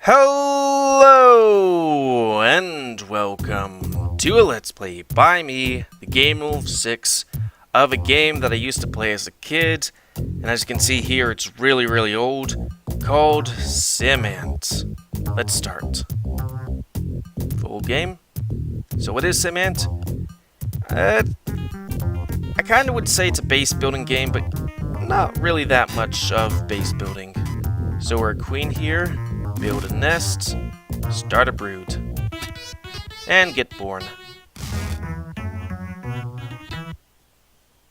Hello and welcome to a Let's Play by me, the GamerWolfSix, of a game that I used to play as a kid, and as you can see here, it's really old, called Simant. Let's start. Full game. So what is Simant? I kind of would say it's a base building game, but not really that much of base building. So we're a queen here. Build a nest, start a brood, and get born.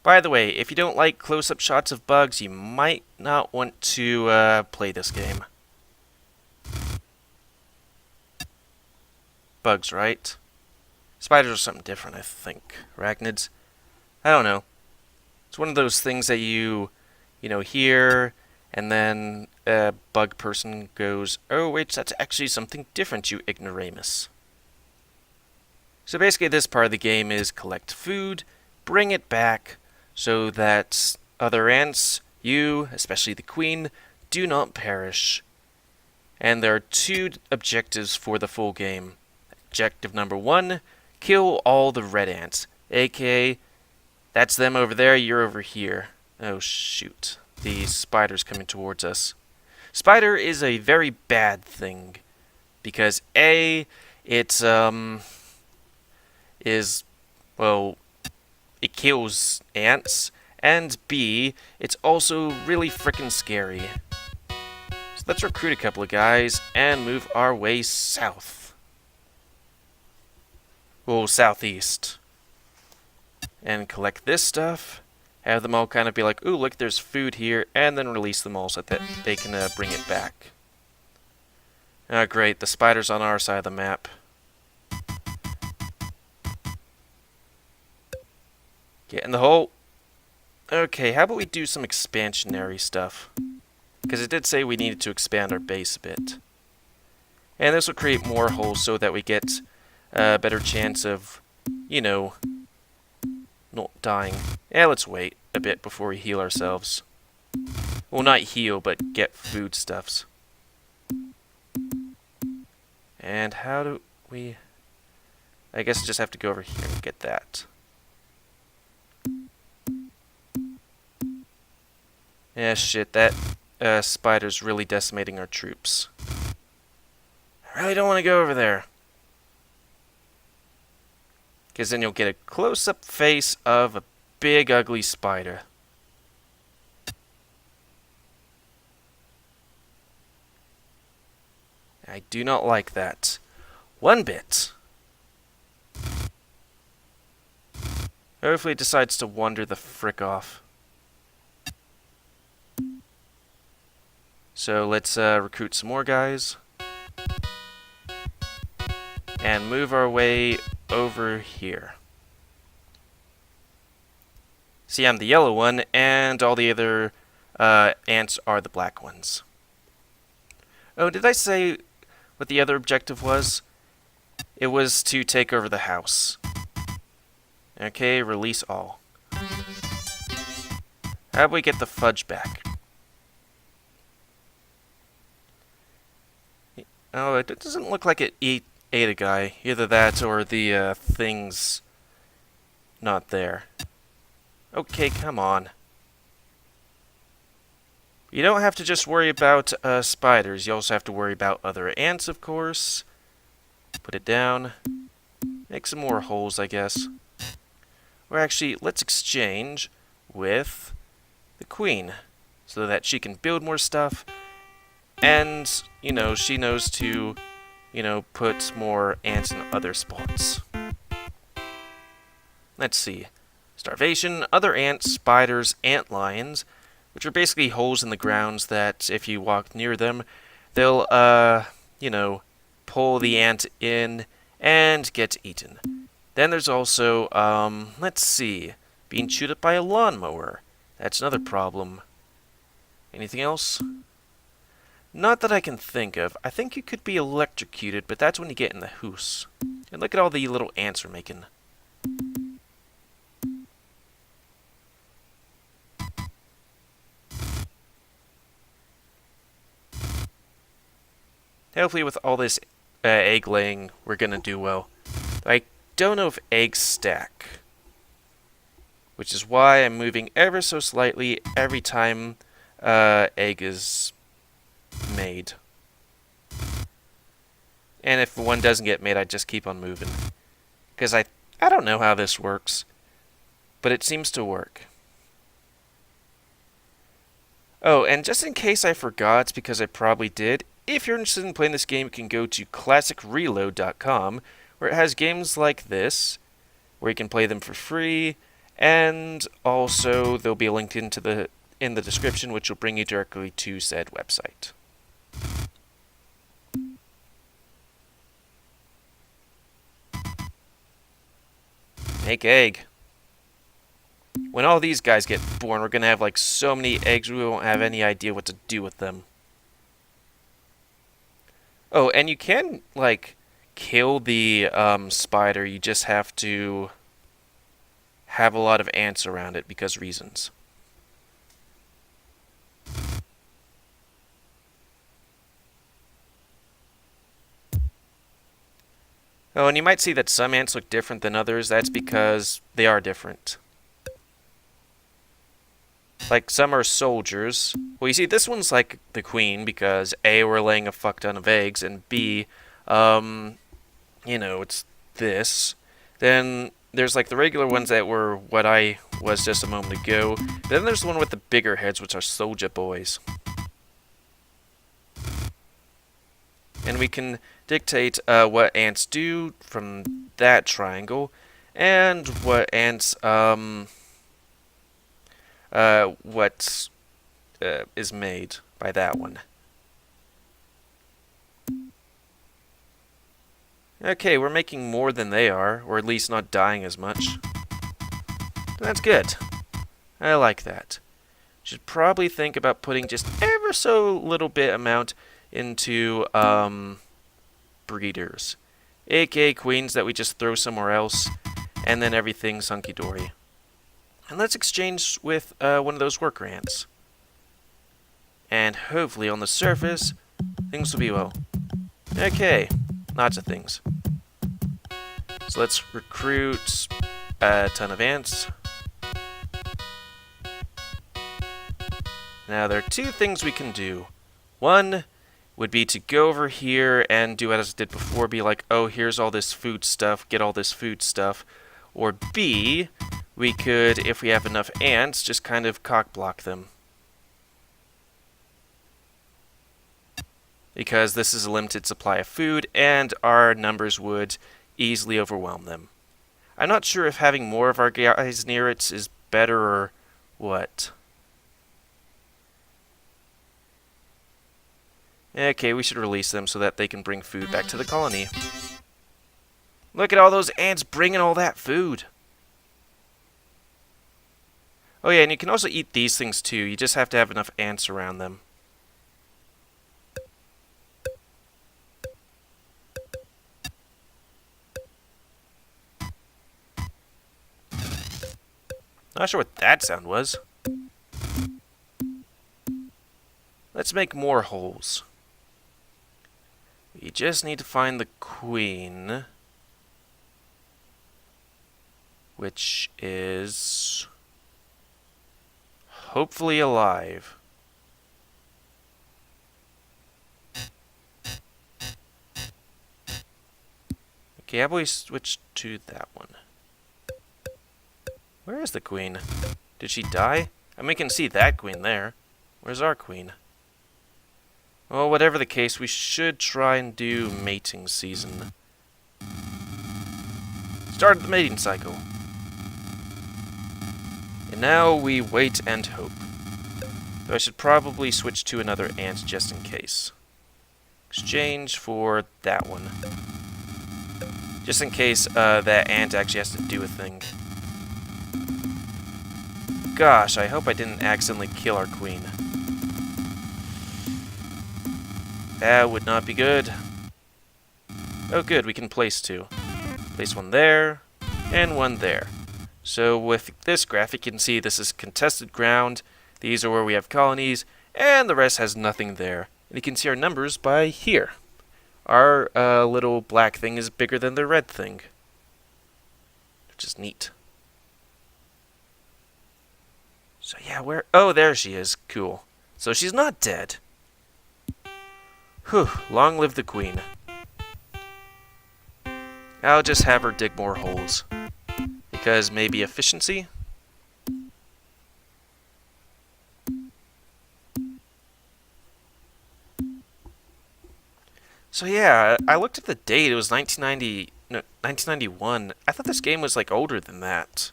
By the way, if you don't like close-up shots of bugs, you might not want to play this game. Bugs, right? Spiders are something different, I think. Arachnids? I don't know. It's one of those things that you hear, and then a bug person goes, "Oh wait, that's actually something different, you ignoramus." So basically this part of the game is collect food, bring it back, so that other ants, you, especially the queen, do not perish. And there are two objectives for the full game. Objective number 1, kill all the red ants, aka, that's them over there, you're over here. Oh shoot. These spiders coming towards us. Spider is a very bad thing because A, it it kills ants, and B, it's also really frickin' scary. So let's recruit a couple of guys and move our way south. Well, southeast. And collect this stuff. Have them all kind of be like, ooh, look, there's food here, and then release them all so that they can bring it back. Ah, great, the spider's on our side of the map. Get in the hole. Okay, how about we do some expansionary stuff? Because it did say we needed to expand our base a bit. And this will create more holes so that we get a better chance of, not dying. Yeah, let's wait a bit before we heal ourselves. Well, not heal, but get foodstuffs. And how do we... I guess I just have to go over here and get that. Yeah, shit, that spider's really decimating our troops. I really don't want to go over there. Because then you'll get a close-up face of a big, ugly spider. I do not like that. One bit. Hopefully it decides to wander the frick off. So let's recruit some more guys. And move our way over here. See, I'm the yellow one, and all the other ants are the black ones. Oh, did I say what the other objective was? It was to take over the house. Okay, release all. How do we get the fudge back? Oh, it doesn't look like it ate a guy. Either that or the thing's not there. Okay, come on. You don't have to just worry about spiders. You also have to worry about other ants, of course. Put it down. Make some more holes, I guess. Or actually, let's exchange with the queen so that she can build more stuff. And, she knows to, put more ants in other spots. Let's see. Starvation, other ants, spiders, ant lions, which are basically holes in the grounds that if you walk near them, they'll, pull the ant in and get eaten. Then there's also, let's see, being chewed up by a lawnmower. That's another problem. Anything else? Not that I can think of. I think you could be electrocuted, but that's when you get in the hoose. And look at all the little ants we're making. Hopefully with all this egg laying, we're going to do well. I don't know if eggs stack, which is why I'm moving ever so slightly every time egg is made. And if one doesn't get made, I just keep on moving. Because I don't know how this works, but it seems to work. Oh, and just in case I forgot, because I probably did, if you're interested in playing this game, you can go to classicreload.com, where it has games like this, where you can play them for free, and also they'll be linked in the description, which will bring you directly to said website. Make egg. When all these guys get born, we're gonna have like so many eggs we won't have any idea what to do with them. Oh, and you can like kill the spider, you just have to have a lot of ants around it because reasons. Oh, and you might see that some ants look different than others. That's because they are different. Like, some are soldiers. Well, you see, this one's like the queen because A, we're laying a fuck ton of eggs, and B, you know, it's this. Then there's like the regular ones that were what I was just a moment ago. Then there's the one with the bigger heads, which are soldier boys. And we can dictate what ants do from that triangle, and what ants, what is made by that one. Okay, we're making more than they are, or at least not dying as much. That's good. I like that. Should probably think about putting just ever so little bit amount into breeders, aka queens that we just throw somewhere else, and then everything's hunky-dory. And let's exchange with one of those worker ants. And hopefully on the surface, things will be well. Okay, lots of things. So let's recruit a ton of ants. Now there are two things we can do. One would be to go over here and do as I did before, be like, oh, here's all this food stuff, get all this food stuff. Or B, we could, if we have enough ants, just kind of cock-block them. Because this is a limited supply of food, and our numbers would easily overwhelm them. I'm not sure if having more of our guys near it is better or what. Okay, we should release them so that they can bring food back to the colony. Look at all those ants bringing all that food. Oh yeah, and you can also eat these things too. You just have to have enough ants around them. Not sure what that sound was. Let's make more holes. We just need to find the queen, which is hopefully alive. Okay, how about we switch to that one? Where is the queen? Did she die? I mean, we can see that queen there. Where's our queen? Well, whatever the case, we should try and do mating season. Start the mating cycle. And now we wait and hope. Though I should probably switch to another ant just in case. Exchange for that one. Just in case that ant actually has to do a thing. Gosh, I hope I didn't accidentally kill our queen. That would not be good. Oh good, we can place two. Place one there, and one there. So with this graphic, you can see this is contested ground. These are where we have colonies, and the rest has nothing there. And you can see our numbers by here. our little black thing is bigger than the red thing, which is neat. So yeah, where? Oh, there she is. Cool. So she's not dead. Whew, long live the queen. I'll just have her dig more holes. Because maybe efficiency? So yeah, I looked at the date. It was 1991. I thought this game was like older than that.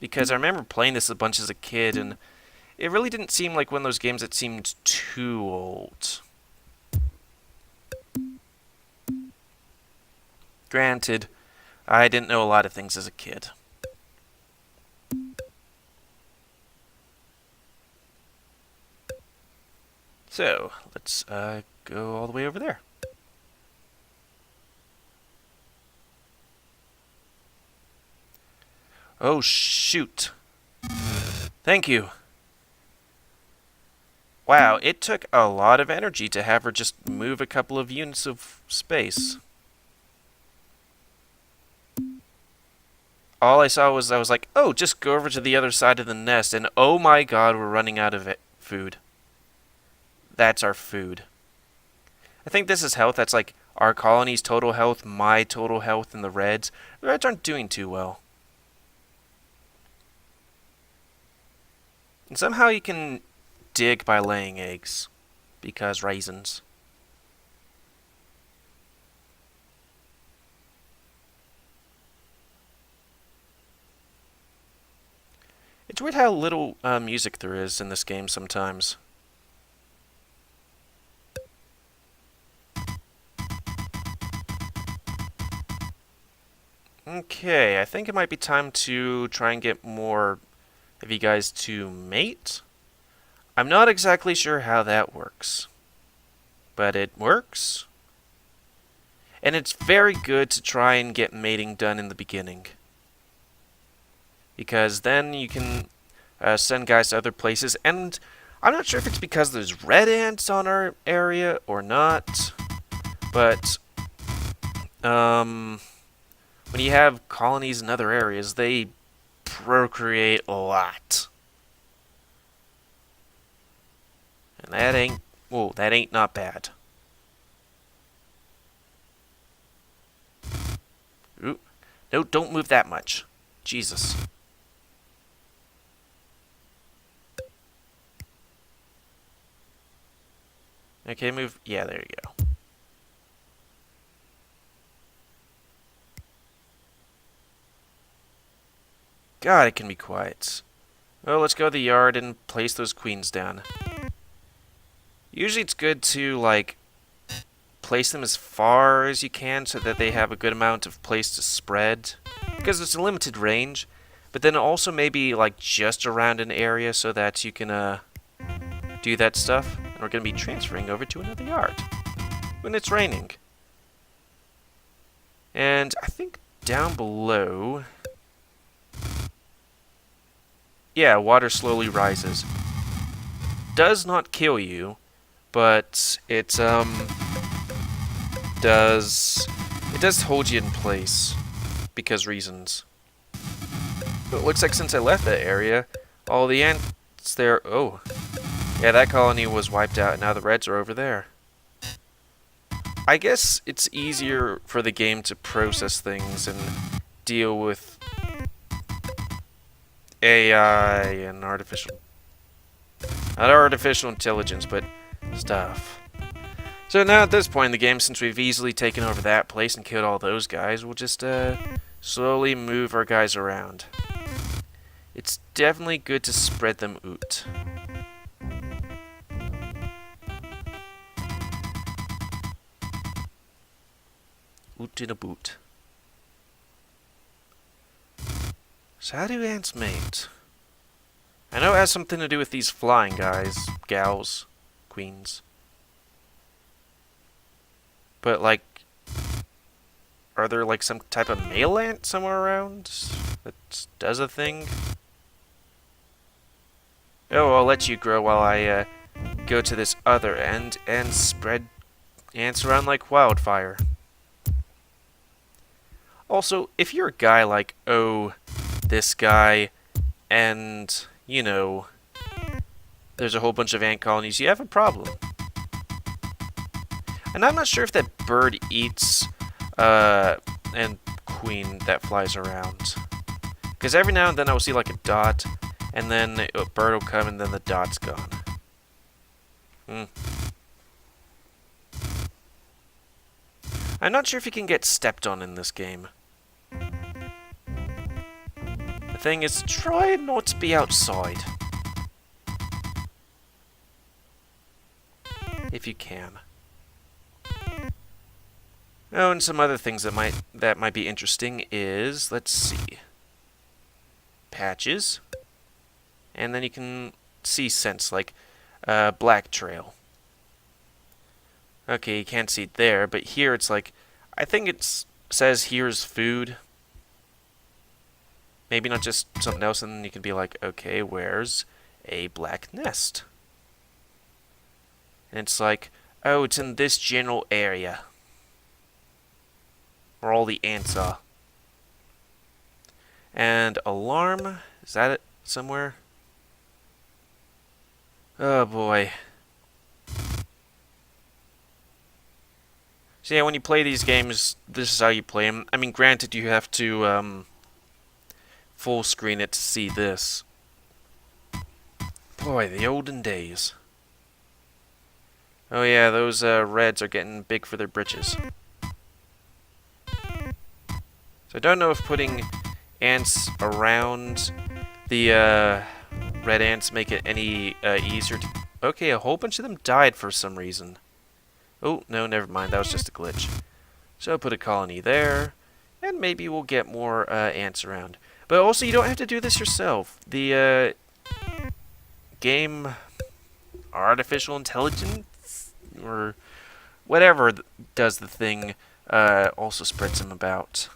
Because I remember playing this a bunch as a kid, and it really didn't seem like one of those games that seemed too old. Granted, I didn't know a lot of things as a kid. So, let's go all the way over there. Oh, shoot. Thank you. Wow, it took a lot of energy to have her just move a couple of units of space. All I saw was, I was like, oh, just go over to the other side of the nest, and oh my god, we're running out of food. That's our food. I think this is health. That's like our colony's total health, my total health, and the Reds. The Reds aren't doing too well. And somehow you can dig by laying eggs. Because raisins. It's weird how little music there is in this game sometimes. Okay, I think it might be time to try and get more of you guys to mate. I'm not exactly sure how that works, but it works. And it's very good to try and get mating done in the beginning. Because then you can send guys to other places. And I'm not sure if it's because there's red ants on our area or not. But when you have colonies in other areas, they procreate a lot. And that ain't, whoa, that ain't not bad. Ooh, no, don't move that much. Jesus. Okay, move. Yeah, there you go. God, it can be quiet. Well, let's go to the yard and place those queens down. Usually it's good to, like, place them as far as you can so that they have a good amount of place to spread. Because it's a limited range. But then also maybe, like, just around an area so that you can, do that stuff. And we're going to be transferring over to another yard when it's raining. And I think down below... Yeah, water slowly rises. Does not kill you, but it does hold you in place because reasons. But it looks like since I left that area, all the ants there. Oh, yeah, that colony was wiped out. And now the Reds are over there. I guess it's easier for the game to process things and deal with AI and not artificial intelligence, but stuff. So now at this point in the game, since we've easily taken over that place and killed all those guys, we'll just slowly move our guys around. It's definitely good to spread them out. Oot in a boot. So how do ants mate? I know it has something to do with these flying guys, gals, queens. But, like, are there, like, some type of male ant somewhere around that does a thing? Oh, I'll let you grow while I go to this other end and spread ants around like wildfire. Also, if you're a guy like, oh, this guy, and, you know, there's a whole bunch of ant colonies, you have a problem. And I'm not sure if that bird eats, and queen that flies around. Because every now and then I will see like a dot, and then a bird will come, and then the dot's gone. I'm not sure if you can get stepped on in this game. The thing is, try not to be outside. If you can. Oh, and some other things that might be interesting is, let's see, patches, and then you can see scents like black trail. Okay, you can't see it there, but here it's like, I think it says here's food. Maybe not just something else, and then you can be like, okay, where's a black nest? And it's like, oh, it's in this general area. Where all the ants are. And alarm, is that it somewhere? Oh boy. So yeah, when you play these games, this is how you play them. I mean, granted, you have to full screen it to see this. Boy, the olden days. Oh yeah, those reds are getting big for their britches. So I don't know if putting ants around the red ants make it any easier to... Okay, a whole bunch of them died for some reason. Oh, no, never mind. That was just a glitch. So I'll put a colony there, and maybe we'll get more ants around. But also, you don't have to do this yourself. The game artificial intelligence, or whatever does the thing, also spreads them about.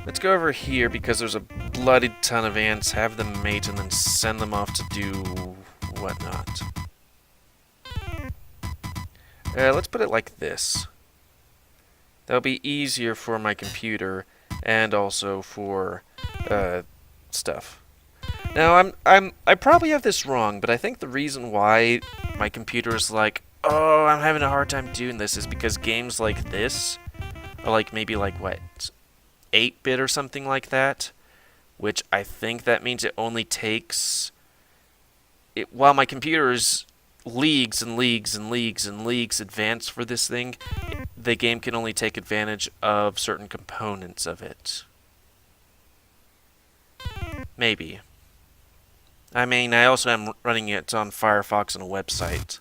Let's go over here because there's a bloody ton of ants. Have them mate and then send them off to do whatnot. Let's put it like this. That'll be easier for my computer and also for stuff. Now I probably have this wrong, but I think the reason why my computer is like, oh, I'm having a hard time doing this is because games like this are like maybe like what, 8-bit or something like that, which I think that means it only takes it while my computer is leagues and leagues and leagues and leagues advanced for this thing, the game can only take advantage of certain components of it. Maybe. I mean, I also am running it on Firefox on a website,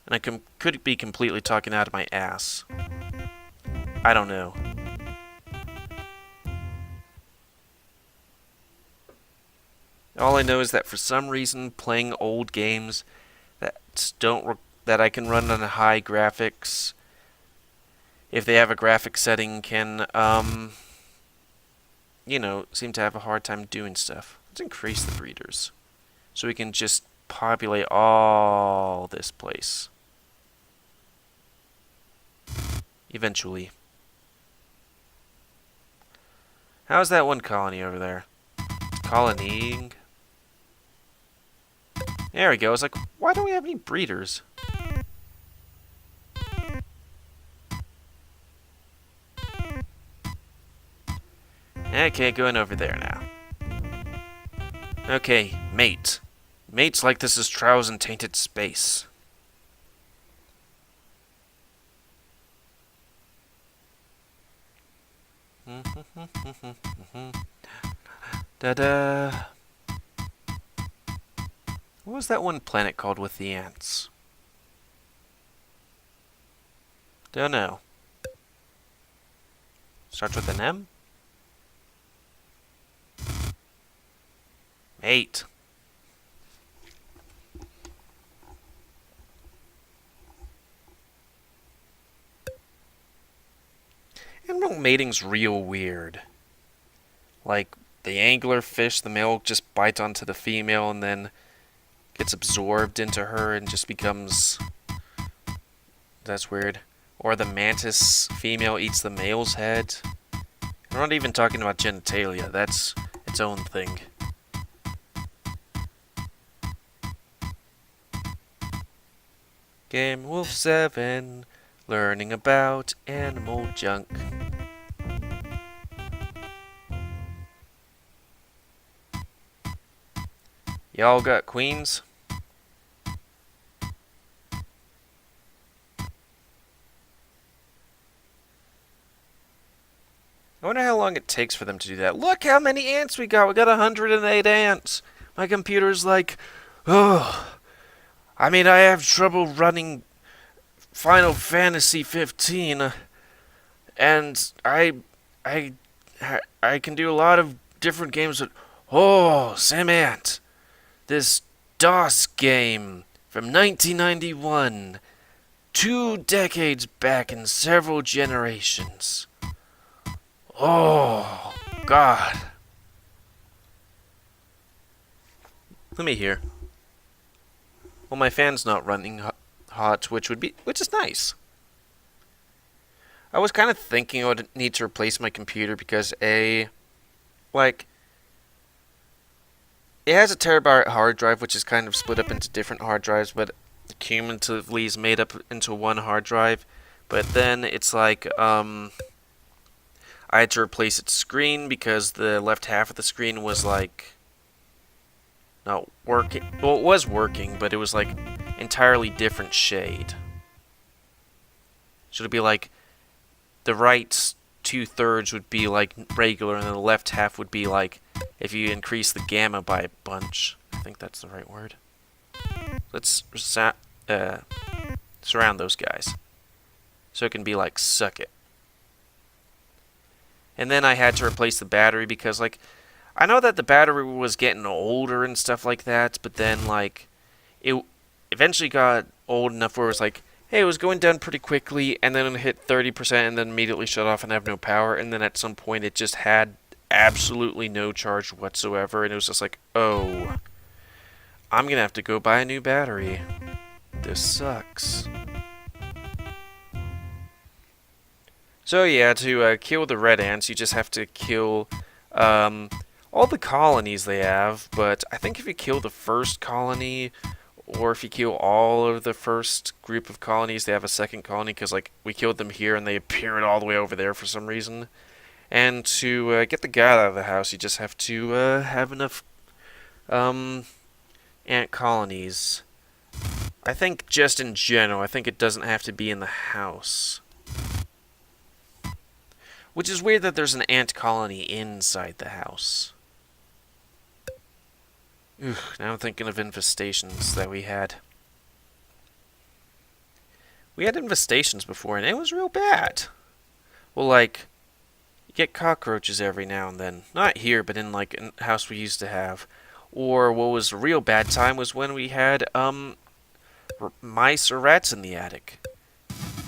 and I could be completely talking out of my ass. I don't know. All I know is that for some reason, playing old games that I can run on high graphics, if they have a graphic setting, can you know, seem to have a hard time doing stuff. Let's increase the breeders so we can just populate all this place eventually. How's that one colony over there? Colonying. There we go. I was like, why don't we have any breeders? Okay, going over there now. Okay, mate. Mates like this is trials in tainted space. Da-da. What was that one planet called with the ants? Don't know. Starts with an M? 8. Animal mating's real weird. Like, the anglerfish, the male just bites onto the female and then gets absorbed into her and just becomes That's weird. Or the mantis female eats the male's head. I'm not even talking about genitalia. That's its own thing. GamerWolf7, learning about animal junk. Y'all got queens? I wonder how long it takes for them to do that. Look how many ants we got! We got 108 ants! My computer's like, oh. I mean, I have trouble running Final Fantasy 15, and I can do a lot of different games, but oh, Simant, this DOS game from 1991, 2 decades back in several generations. Oh, God. Let me hear. Well, my fan's not running hot, which is nice. I was kind of thinking I would need to replace my computer because it has a terabyte hard drive, which is kind of split up into different hard drives, but cumulatively is made up into one hard drive. But then it's like, I had to replace its screen because the left half of the screen was like not working. Well, it was working, but it was like entirely different shade. So it'd be like the right 2/3 would be like regular, and then the left half would be like if you increase the gamma by a bunch. I think that's the right word. Let's surround those guys, so it can be like suck it. And then I had to replace the battery because, like, I know that the battery was getting older and stuff like that, but then, like, it eventually got old enough where it was like, hey, it was going down pretty quickly, and then it hit 30%, and then immediately shut off and have no power, and then at some point it just had absolutely no charge whatsoever, and it was just like, oh, I'm gonna have to go buy a new battery. This sucks. So yeah, to kill the red ants, you just have to kill all the colonies they have, but I think if you kill the first colony, or if you kill all of the first group of colonies, they have a second colony, because like we killed them here and they appeared all the way over there for some reason. And to get the guy out of the house, you just have to have enough ant colonies. I think just in general, I think it doesn't have to be in the house. Which is weird that there's an ant colony inside the house. Ugh, now I'm thinking of infestations that we had. We had infestations before, and it was real bad. Well, like, you get cockroaches every now and then. Not here, but in, like, a house we used to have. Or what was a real bad time was when we had, mice or rats in the attic.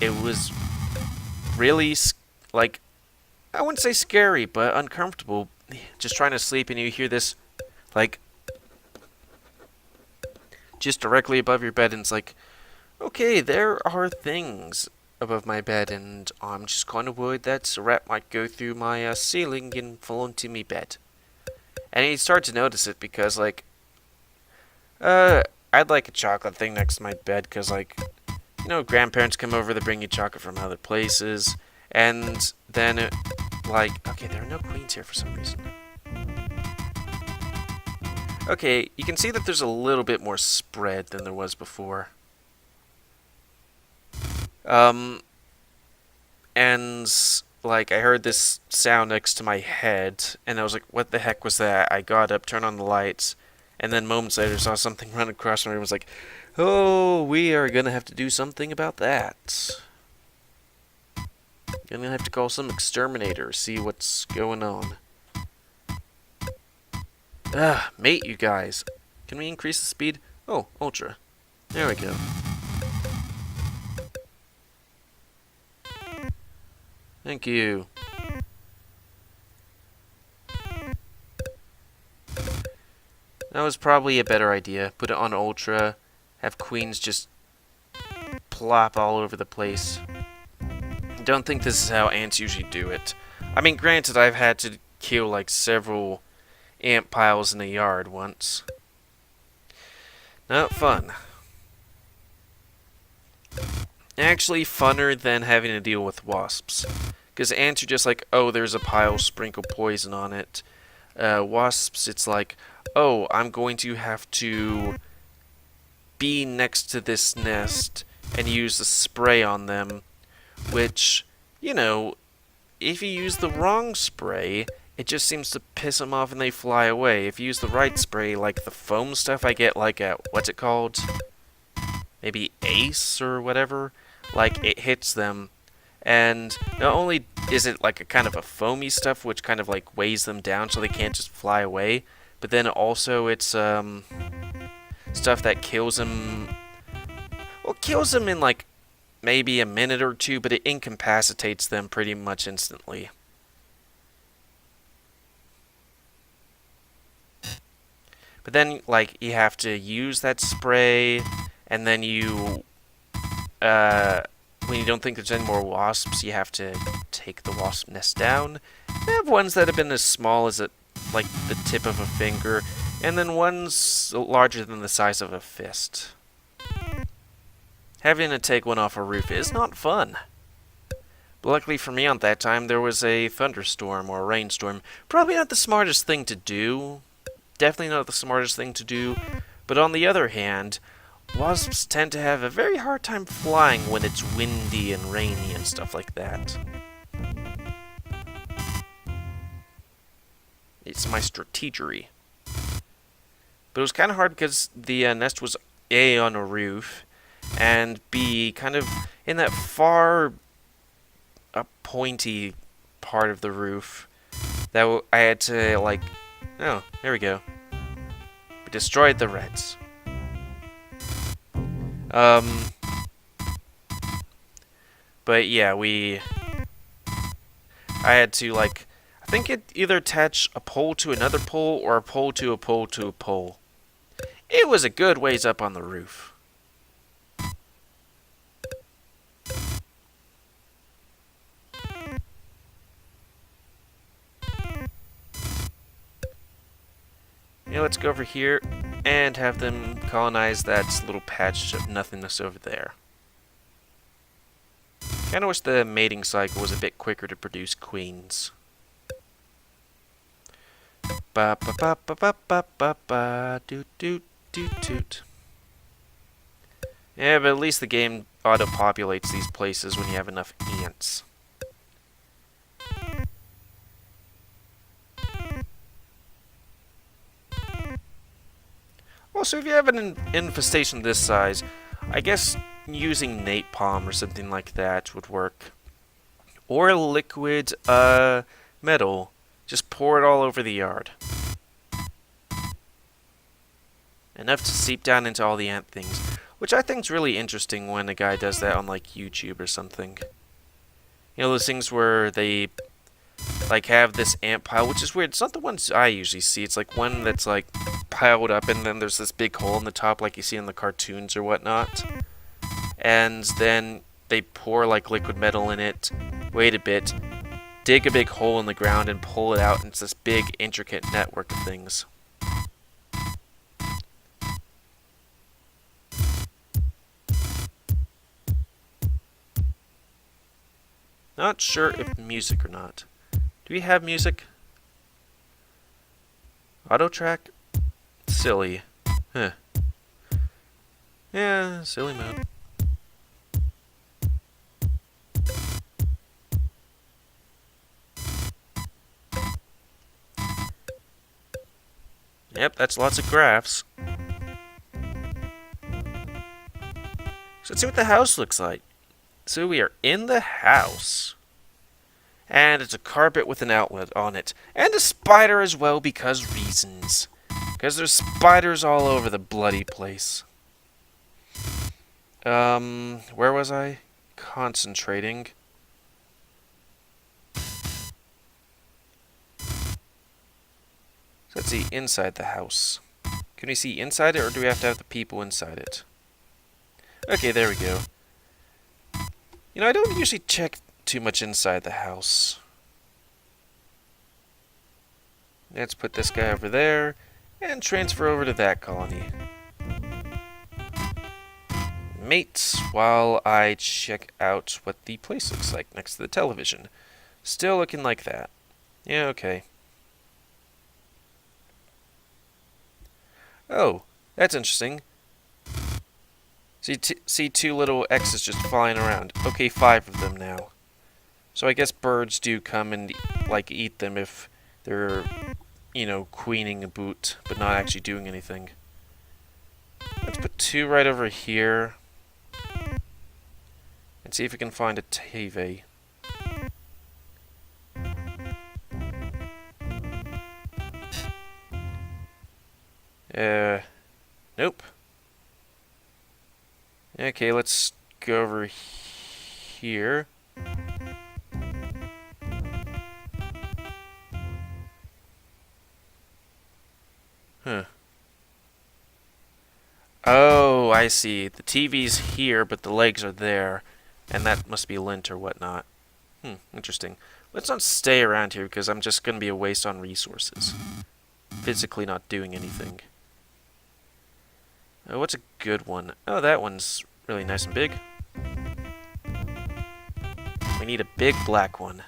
It was really, like, I wouldn't say scary, but uncomfortable. Just trying to sleep and you hear this, like, just directly above your bed, and it's like, okay, there are things above my bed, and I'm just kind of worried that a rat might go through my ceiling and fall into me bed. And you start to notice it because, like, I'd like a chocolate thing next to my bed because, like, you know, grandparents come over, they bring you chocolate from other places, and then, like, okay, there are no queens here for some reason. Okay, you can see that there's a little bit more spread than there was before. And, like, I heard this sound next to my head, and I was like, what the heck was that? I got up, turned on the lights, and then moments later saw something run across my room. I was like, oh, we are gonna have to do something about that. Gonna have to call some exterminator, see what's going on. Mate, you guys. Can we increase the speed? Oh, ultra. There we go. Thank you. That was probably a better idea. Put it on ultra. Have queens just plop all over the place. Don't think this is how ants usually do it. I mean, granted, I've had to kill like several ant piles in a yard once. Not fun. Actually funner than having to deal with wasps. Because ants are just like, oh, there's a pile, sprinkle poison on it. Wasps, it's like, oh, I'm going to have to be next to this nest and use the spray on them. Which, you know, if you use the wrong spray, it just seems to piss them off and they fly away. If you use the right spray, like the foam stuff I get like at, what's it called? Maybe Ace or whatever? Like, it hits them. And not only is it like a kind of a foamy stuff, which kind of like weighs them down so they can't just fly away, but then also it's stuff that kills them. Well, kills them in like maybe a minute or two, but it incapacitates them pretty much instantly. But then, like, you have to use that spray, and then you, when you don't think there's any more wasps, you have to take the wasp nest down. They have ones that have been as small as like the tip of a finger, and then ones larger than the size of a fist. Having to take one off a roof is not fun. But luckily for me, on that time, there was a thunderstorm or a rainstorm. Probably not the smartest thing to do. Definitely not the smartest thing to do. But on the other hand, wasps tend to have a very hard time flying when it's windy and rainy and stuff like that. It's my strategery. But it was kind of hard because the nest was A, on a roof, and B, kind of in that far pointy part of the roof that I had to, like, oh, there we go. We destroyed the reds. But yeah, I had to, like, I think it either attach a pole to another pole or a pole to a pole to a pole. It was a good ways up on the roof. Yeah, let's go over here and have them colonize that little patch of nothingness over there. Kinda wish the mating cycle was a bit quicker to produce queens. Ba ba ba ba ba ba ba ba doot doot doot doot. Yeah, but at least the game auto-populates these places when you have enough ants. Also, if you have an infestation this size, I guess using napalm or something like that would work. Or liquid metal. Just pour it all over the yard. Enough to seep down into all the ant things. Which I think is really interesting when a guy does that on, like, YouTube or something. You know, those things where they, like, have this ant pile, which is weird. It's not the ones I usually see. It's, like, one that's, like, piled up, and then there's this big hole in the top like you see in the cartoons or whatnot. And then they pour, like, liquid metal in it, wait a bit, dig a big hole in the ground, and pull it out, and it's this big, intricate network of things. Not sure if music or not. Do we have music? Auto track? Silly. Huh. Yeah, silly mode. Yep, that's lots of graphs. So let's see what the house looks like. So we are in the house. And it's a carpet with an outlet on it. And a spider as well, because reasons. Because there's spiders all over the bloody place. Where was I? Concentrating. So let's see, inside the house. Can we see inside it, or do we have to have the people inside it? Okay, there we go. You know, I don't usually check too much inside the house. Let's put this guy over there and transfer over to that colony. Mates, while I check out what the place looks like next to the television. Still looking like that. Yeah, okay. Oh, that's interesting. See two little X's just flying around. Okay, 5 of them now. So I guess birds do come and, like, eat them if they're, you know, queening a boot, but not actually doing anything. Let's put 2 right over here. And see if we can find a TV. Nope. Okay, let's go over here. Huh. Oh, I see. The TV's here, but the legs are there. And that must be lint or whatnot. Interesting. Let's not stay around here because I'm just going to be a waste on resources. Physically not doing anything. Oh, what's a good one? Oh, that one's really nice and big. We need a big black one.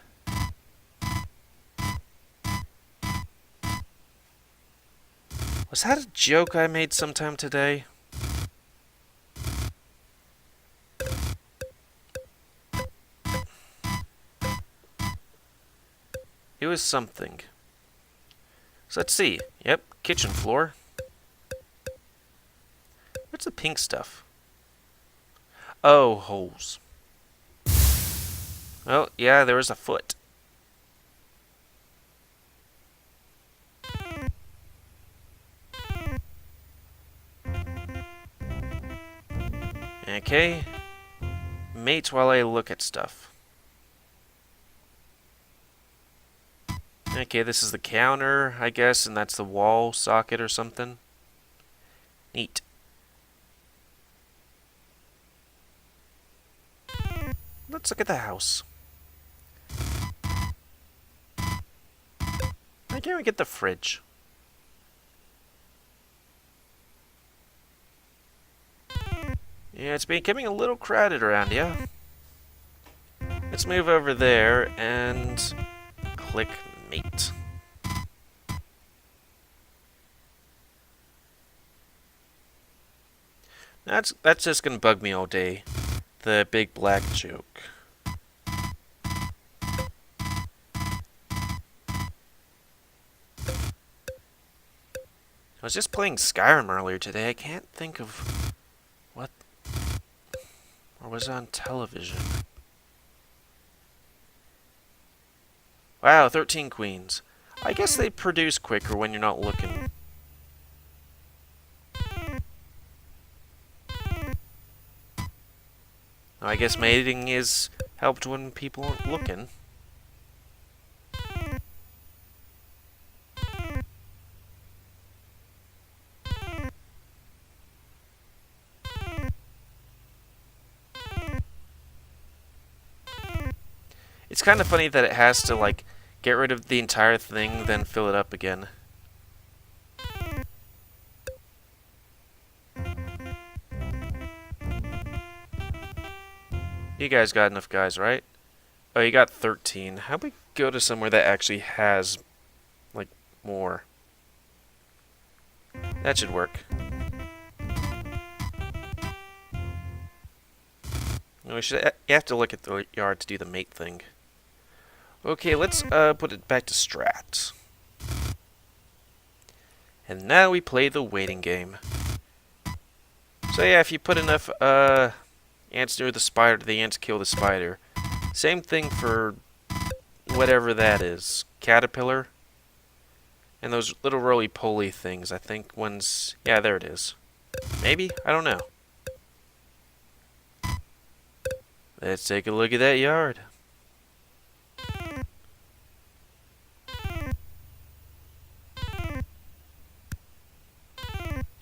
Was that a joke I made sometime today? It was something. So let's see. Yep, kitchen floor. What's the pink stuff? Oh, holes. Oh, yeah, there was a foot. Okay. Mate while I look at stuff. Okay, this is the counter, I guess, and that's the wall socket or something. Neat. Let's look at the house. Why can't we get the fridge? Yeah, it's becoming a little crowded around here. Let's move over there and click mate. That's just gonna bug me all day. The big black joke. I was just playing Skyrim earlier today. I can't think of what or was it on television. Wow, 13 queens. I guess they produce quicker when you're not looking. I guess mating is helped when people aren't looking. It's kind of funny that it has to, like, get rid of the entire thing, then fill it up again. You guys got enough guys, right? Oh, you got 13. How about we go to somewhere that actually has, like, more? That should work. No, you have to look at the yard to do the mate thing. Okay, let's put it back to strat. And now we play the waiting game. So yeah, if you put enough ants near the spider, the ants kill the spider. Same thing for whatever that is. Caterpillar. And those little roly-poly things. I think one's... yeah, there it is. Maybe? I don't know. Let's take a look at that yard.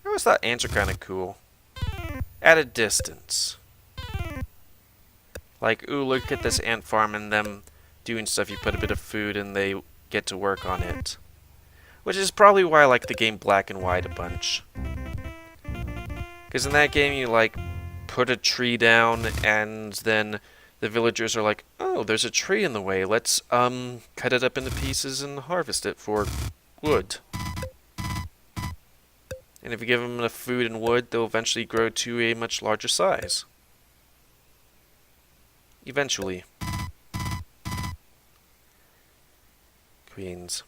I always thought ants are kind of cool. At a distance. Like, ooh, look at this ant farm and them doing stuff. You put a bit of food and they get to work on it. Which is probably why I like the game Black and White a bunch. Because in that game you, like, put a tree down and then the villagers are like, oh, there's a tree in the way. Let's, cut it up into pieces and harvest it for wood. And if you give them enough food and wood, they'll eventually grow to a much larger size. Eventually. Queens.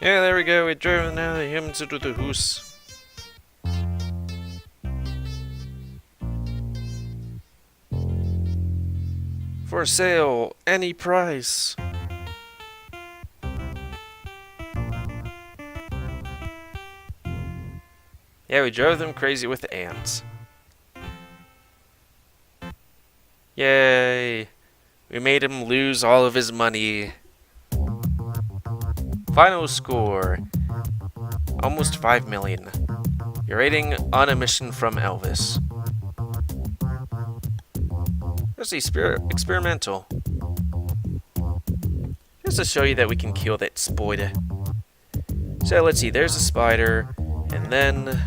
Yeah, there we go. We drove now the humans into the house. For sale, any price. Yeah, we drove them crazy with the ants. Yay! We made him lose all of his money. Final score. Almost 5 million. Your rating on a mission from Elvis. Let's see, experimental. Just to show you that we can kill that spider. So let's see, there's a spider, and then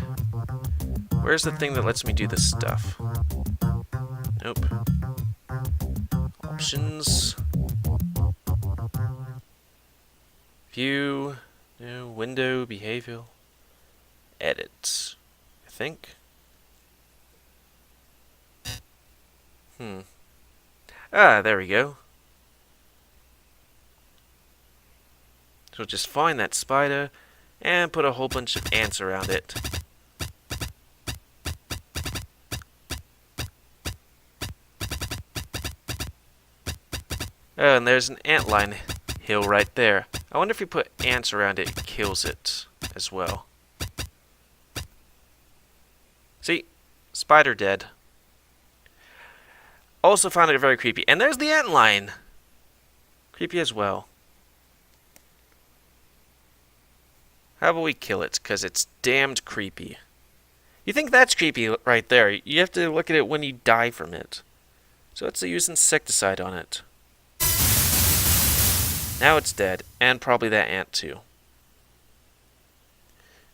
where's the thing that lets me do this stuff? Nope. Options. View. No, window, behavioral. Edit. I think. Ah, there we go. So just find that spider and put a whole bunch of ants around it. Oh, and there's an antline hill right there. I wonder if you put ants around it, it kills it as well. See? Spider dead. Also found it very creepy. And there's the antline! Creepy as well. How about we kill it? Because it's damned creepy. You think that's creepy right there. You have to look at it when you die from it. So let's use insecticide on it. Now it's dead. And probably that ant too.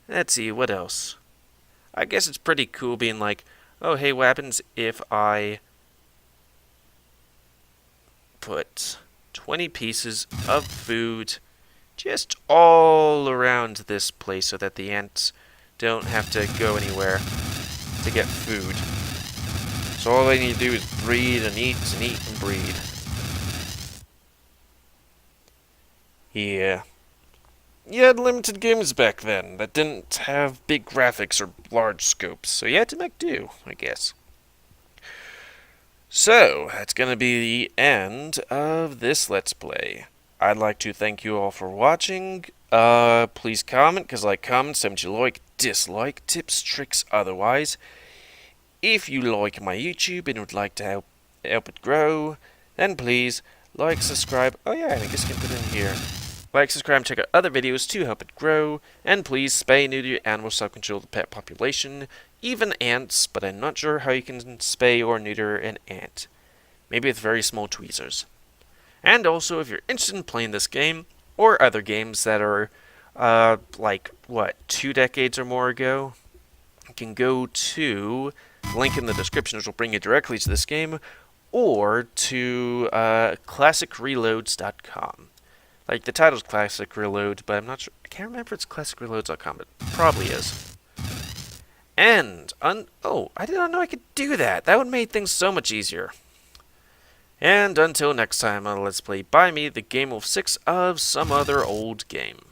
Let's see, what else? I guess it's pretty cool being like, oh hey, what happens if I put 20 pieces of food just all around this place so that the ants don't have to go anywhere to get food. So all they need to do is breed and eat and breed. Yeah. You had limited games back then that didn't have big graphics or large scopes, so you had to make do, I guess. So, that's going to be the end of this Let's Play. I'd like to thank you all for watching. Please comment, because like comments, don't you like, dislike, tips, tricks, otherwise. If you like my YouTube and would like to help it grow, then please like, subscribe. Oh yeah, I guess I can put it in here. Like, subscribe, check out other videos to help it grow, and please spay, neuter your animals to help control the pet population, even ants, but I'm not sure how you can spay or neuter an ant. Maybe with very small tweezers. And also, if you're interested in playing this game, or other games that are, like, what, 2 decades or more ago, you can go to the link in the description, which will bring you directly to this game, or to classicreloads.com. Like, the title's Classic Reload, but I'm not sure. I can't remember if it's classicreloads.com, but it probably is. And, oh, I did not know I could do that. That would have made things so much easier. And until next time on Let's Play by me, the GamerWolfSix of some other old game.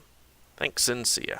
Thanks and see ya.